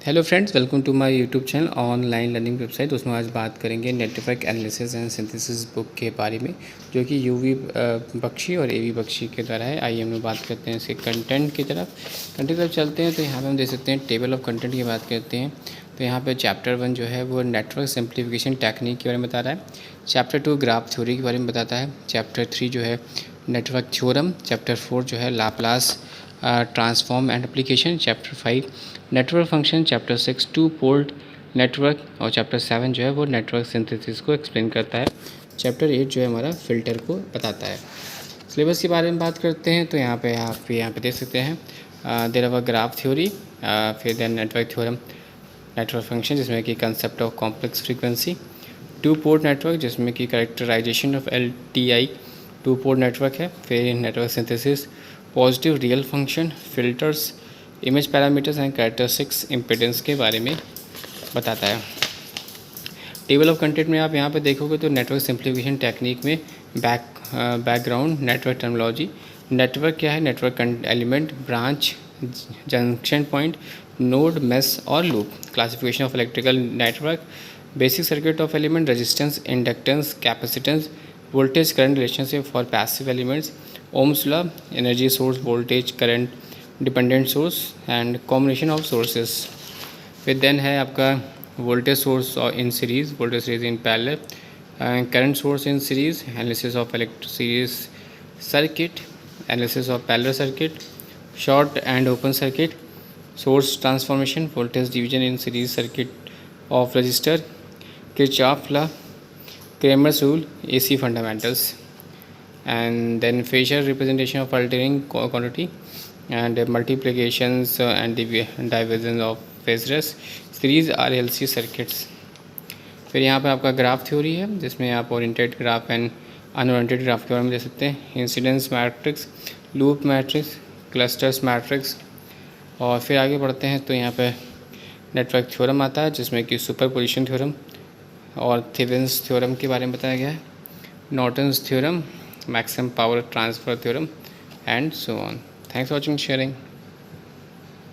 Hello friends, welcome to my YouTube channel online learning website. उसमें आज बात करेंगे network analysis and synthesis book के बारे में, जो कि यूवी बख्शी और एवी बख्शी के द्वारा है। आइए हम लोग बात करते हैं इसके कंटेंट की तरफ चलते हैं। तो यहाँ पे हम देख सकते हैं टेबल ऑफ कंटेंट की बात करते हैं। तो यहाँ पे चैप्टर 1 जो है वो नेटवर्क सिंप्लीफिकेशन टेक्निक के बारे में बता रहा है। चैप्टर 2 ग्राफ थ्योरी के बारे में बताता है। चैप्टर 3 जो है नेटवर्क थ्योरम। चैप्टर 4 जो है Laplace transform and application. Chapter 5 network function. Chapter 6 to port network. और चैप्टर 7 जो है वो नेटवर्क सिंथेसिस को एक्सप्लेन करता है। चैप्टर 8 जो है हमारा फ़िल्टर को बताता है। सिलेबस के बारे में बात करते हैं तो यहाँ पे आप यहाँ पे देख सकते हैं देयर आर ग्राफ थ्योरी, फिर then network theorem, network function जिसमें कि concept of complex frequency, two port network जिसमें कि characterisation of LTI two port network है, फिर network synthesis, positive real function, filters, image parameters and characteristics impedance के बारे में बताता है। टेबल ऑफ कंटेंट में आप यहाँ पे देखोगे तो नेटवर्क सिंप्लीफिकेशन टेक्निक में बैकग्राउंड नेटवर्क टर्मिनोलॉजी। नेटवर्क क्या है? Network element, branch, junction point, node, mesh और loop. Classification of electrical network, basic circuit of element, resistance, inductance, capacitance, voltage current relationship for passive elements, ohm's law, energy source, voltage current dependent source and combination of sources. फिर then है आपका voltage source in series, voltage series in parallel, current source in series, analysis of electric series circuit, analysis of parallel circuit, short and open circuit, source transformation, voltage division in series circuit of register, Kirchhoff law, Cramer's rule, AC fundamentals, and then Fisher representation of alternating quantity and multiplications and divergence of phases, series RLC circuits. फिर यहाँ पे आपका graph theory है जिसमें आप oriented graph and अनओरिएंटेड graph के बारे में देख सकते हैं। Incidence matrix, loop matrix, clusters matrix. और फिर आगे बढ़ते हैं तो यहाँ पे नेटवर्क थ्योरम आता है जिसमें कि सुपरपोजिशन थ्योरम और थेवेनिन्स थ्योरम के बारे में बताया गया है, Norton's theorem, maximum power transfer theorem and so on. Thanks for watching, sharing.